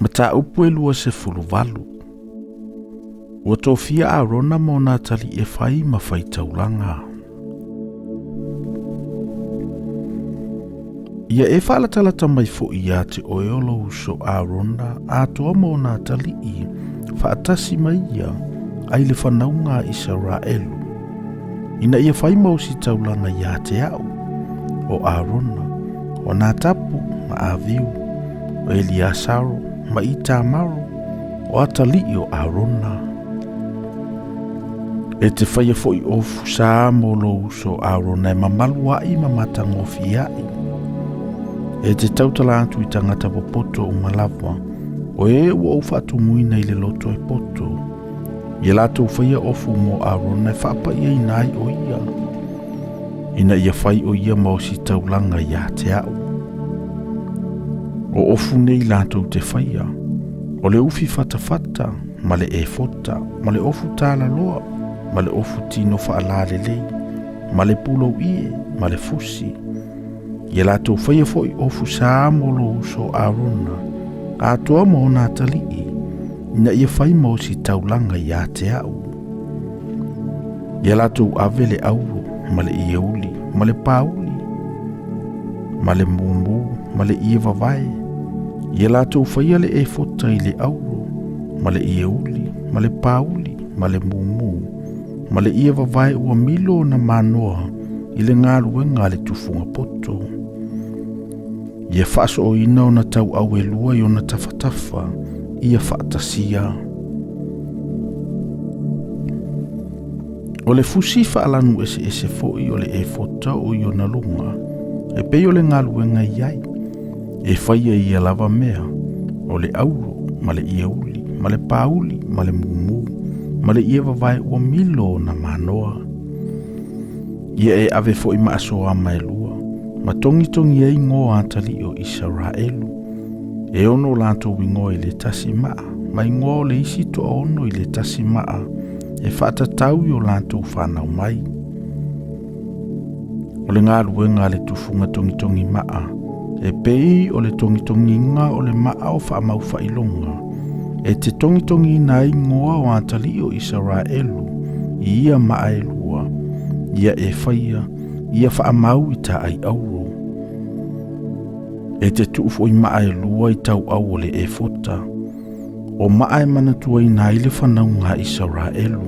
Mata upu e lua se fuluvalu. Ua tofia arona mo nā tali e whai ma Faitaulanga. Ia e whaalatalata mai fo ia te oeolo so arona atoa mo nā tali i whaatasi mai ia ai le whanaunga Israelu. Ina ia whai mausi taulanga ia te au o arona o nā tapu ma aviu o Eliasaro ma i Tamaro o atali o arona. E te whaia fo i ofu sa mo lo so arona e mamalua i mamatangofi ai. E te tautala atu i tangata po poto o malawha o e ua o whatu muina i le loto e poto. Ia lato whaia ofu mo arona e whapa ia i nai o ia. Ina ia whai o ia mo si taulanga ia te au. O ofu nei lato te whaia. O le ufi fata ma le e fota, ma le ofu tala loa, ma le ofu tino whaalale lei, ma le pulo ie, ma le fusi. Ia lato whaia foi ofu sa molo so arona, a toa mo nā tali i, ina ia whai mo si taulanga ia te au. Ia lato avele auro, ma le ieuli, ma le pauli, ma le mumu, ma le ie vavae. Ia lato whaia le e fota i le auro, ma le ieuli, ma le pauli, ma le mumu, ma le ie vavae ua milo na manoa i le ngaluenga le tufunga poto. Ia whaaso o ina o na tau au e lua i o na tawhatafa, ia whaatasia. O le fusi whaalanu ese foi o le e fota o i o na lunga, e pei o le ngaluenga iai, e whaia ia lava mea, o le auro, ma le ieuli, ma le pauli, ma le mumu, ma le ia vavae ua milo na manoa. Ia e ave foi maasoa ma e lua, ma tongi e ingo atali o Israelu. E ono lato wingo i le tasi maa, ma ingo le isi to ono i le tasi maa, e whaatatau i o lato whanau mai. O le ngā luenga le tufunga tongi maa, e pei o le tongi inga o le maa o whaamau whailonga, e te tongi na ingoa o atali o Israelu, i ia maa e lua, ia e whaia, ia whaamau i ta ai auro. E te tuufo i maa e lua i tau au o le e fota, o maa e manatua i na ile whanaunga Israelu,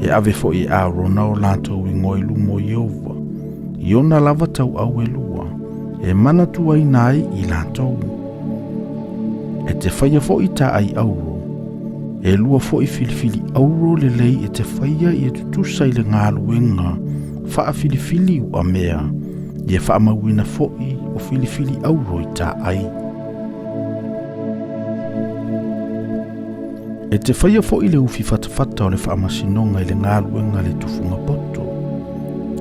e ave fo i aarona o lato i ngoilu mo Iova, i ona lava tau au e lua, e manatua i nai i lato. E te whaia fo i ta ai auro, e lua fo i filifili auro le lei e te whaia i e tutusa i le ngāluenga, wha filifili u a mea, i e wha mawina fo i o filifili auro i ta ai. E te whaia fo i le ufi fatafata o le wha masinonga i le ngāluenga le tufunga poto,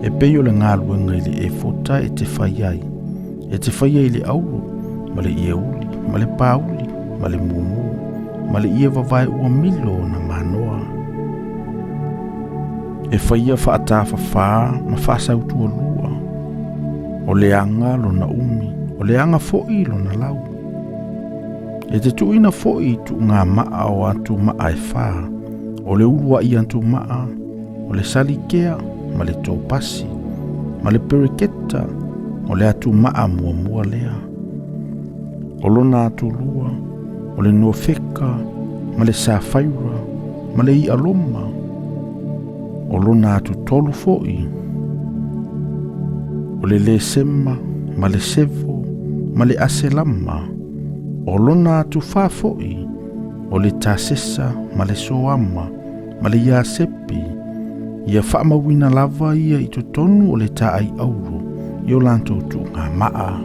e pei o le ngāluenga i le e fota e te whaiai, e te whaia i le auro, ma le ieuli, ma le pauli, ma le mumu, ma le ia vavae ua milo na manoa. E whaia whaatafa whaa ma whaasautua lua, o le anga lo na umi, o le anga fo'i lo na lau. E te tuina fo'i tu ngā maa o atu maa e whaa, o le ulua i atu maa, o le salikea, ma le tōpasi, ma le periketa, o le atu maa mua lea. O lona atu lua, o le nofeka, ma le sāwhaira, ma le i aloma, o lona atu tolu fo'i, o le sema, ma le sevo, ma le aselama, o lona atu wha fo'i, o le tāsesa, ma le soama, ma le iasepi, ia whaamawina lava ia i tonu o le tā ai auro, i o lantou tu ngā maa.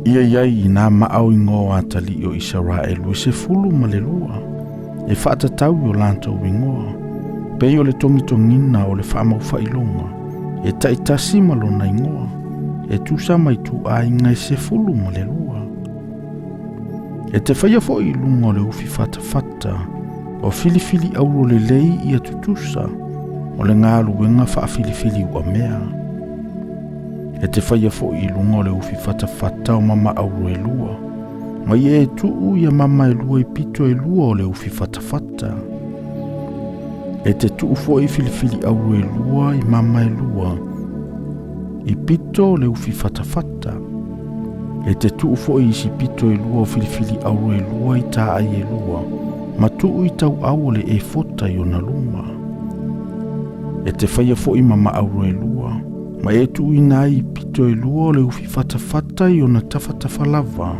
Ia iai i nā maa o ingo atali o Israelu e se fulu ma le lua, e whaatatau i o lantou ingoa, pei o le tongitongina o le whaamau whailonga, e taitasi malona ingoa, e tusa mai tu a inga e se fulu ma le lua. E te whaia fo i lunga o le ufi fatafata, o filifili auro le lei i a tutusa, o le ngā luenga wha filifili ua mea. E te whaia fo i lunga o le ufi fatafata o mama auro e lua, Mai e tuu ia mama e lua I pito e lua o le ufi fatafata. E te tuu fo I filifili auru e lua I mama e lua I pito o le ufi fatafata. E te tuu fo I si pito e lua o filifili auru e lua I taa ai e lua. Ma tuu I tau au le e fota I ona luma. E te whaia fo I mama auru e lua. Ma e tuu I nai I pito e lua o le ufi fatafata I ona tafatafa lava.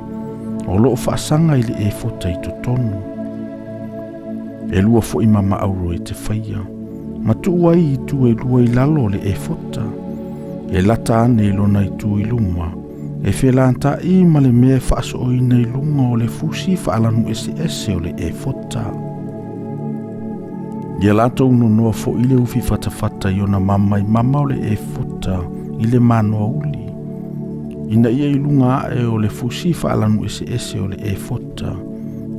O loo whaasanga I le e fota I totonu. E lua fo I mama auru e te whaia. Ma tuu ai I tu e lua I lalo le e fota. E lata ane lona I tu I luma. E whelanta I ma le mea whaaso o ina I lunga o le fusi whaalanu ese o le e fota. Ia lato uno noa fo I le ufi fatafata I ona mama I mama o le e fota I le manoa uli. Ina ia I lunga e o le fusi whaalanu ese o le e fota.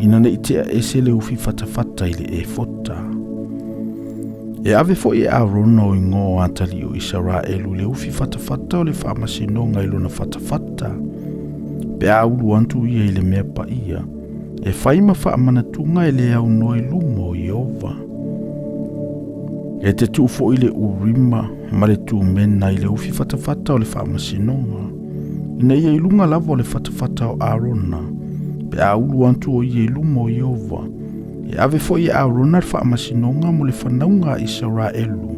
Ina ne itea ese le ufi fatafata I le e fota. E ave fo I arona o ingo atali o Israelu le ufi fatafata o le whaamasinonga I lona fatafata. Pe aulu antu ia I le mea pa ia. E whaima whaamanatunga e le au noi lumo I ova. E te tu fo I le urima ma le tu mena I le ufi fatafata o le whaamasinonga. Ina ia I lunga lava o le fatafata o arona. Pe aulu antu o ia I lumo I ova. E ave fo I arona le whaamasinonga mo le whanaunga Israelu.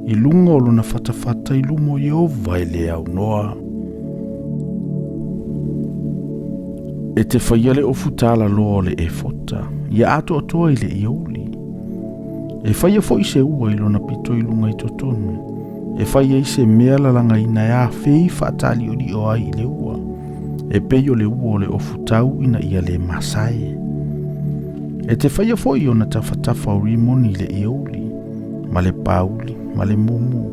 I lunga o lona fatafata I lumo I ova I le au noa. E te whaia le ofutala loa le e fota. Ia ato atoa I le ioli. E whaia fo I se ua I lona pito I lunga I totonu. E whaia I se mea lalanga ina ea whei whaatali o li o ai I le ua. E peio le ua o le ofutau ina ia le masai. E te whaia fo I ona tawhatafa o rimoni le ioli. Ma le pauli, ma le mumu.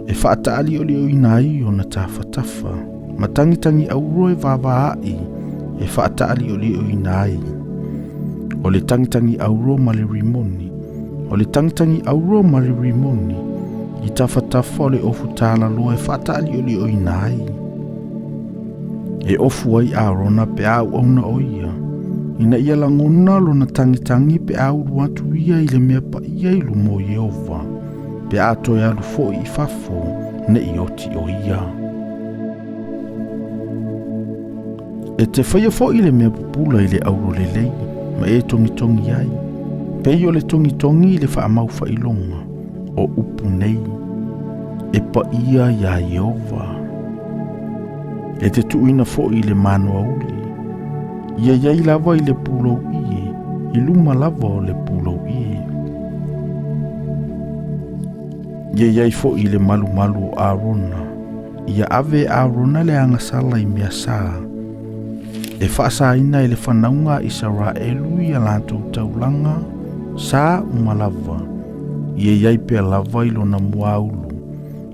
E whaatali o li o ina ai ona tawhatafa. Ma tangitangi auro e vava ai. E whaatali o li o ina ai. O le tangitangi auro ma le rimoni. O le tangitangi auro ma le rimoni. I tawhatafa o le ofu tāla loa e whaatali o li o ina ai. E ofu ai arona pe au auna o ia. Ina ia langona lo na tangitangi pe au ruatu ia I le mea pa ia I lumo Yehova. Pe ato e alu fo I fafo ne I oti o ia. E te whaia fo I le mea pupula I le auro le lei. Ma e tongi ai. Pe I o le tongi I le whaamaufa I longa. O upu nei. E pa ia ia Yehova. E te tuina fo I le manoa uli. Ia iai lava I le pulou ie. I luma lava o le pulou ie. Ia iai fo I le malu o Arona. Ia ave Arona le angasala I mea saa. E whaasaina I le whanaunga Israelu I alantou taulanga. Saa umalava. Ia iai pia lava I lona muaulu.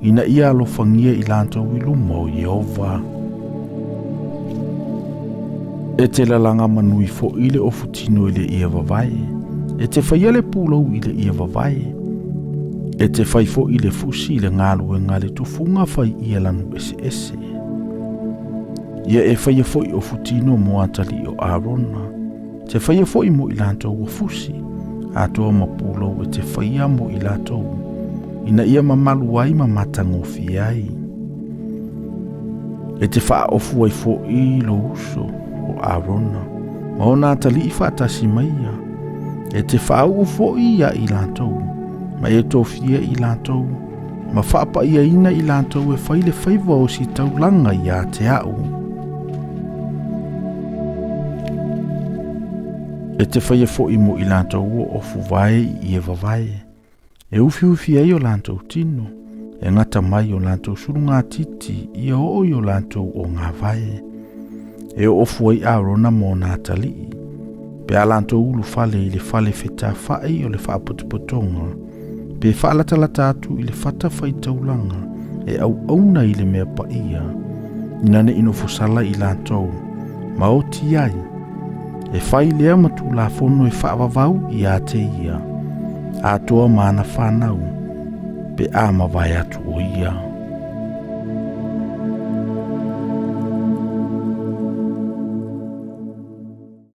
Ina ia alofangia I lantou I luma o Yehova. E te lalanga manui fo I le ofutino I le ia vavae. E te whaia le pulou I le ia vavae. E te whai fo I le fusi I le ngalu e ngale tufunga whai ia lanu ese. Ia e whaia fo I ofutino mo atali o Arona. Te whaia fo I mo I lantou o fusi. Atoa ma pulou e te whaia mo I lantou. Ina ia mamalu ai ma matangofi ai. E te wha ofu ai fo I lo uso. O Arona. Ma ona atali I whaatasi maia. E te whaau fo ia I lantou. Ma e tofia I lantou. Ma whaapa ia ina I lantou e whaile whaiva o si taulanga I a te au. E te whaia fo I mo I lantou o ofu vai I e vavae. E ufi ai o lantou tino. E ngata mai o lantou surunga titi I o o lantou o ngā vae. E ofu ai Arona mo Natali. Pe alanto ulu fale I le fale feta fai o le whaapotopotonga. Pe whaalatalata atu I le whata Faitauina. E au auna I le mea pa ia. Inane ino fusala I lantou. Ma o ti ai. E whai lea matu la fono e whaavavau I a te ia. A toa mana whanau. Pe ama vai atu o ia.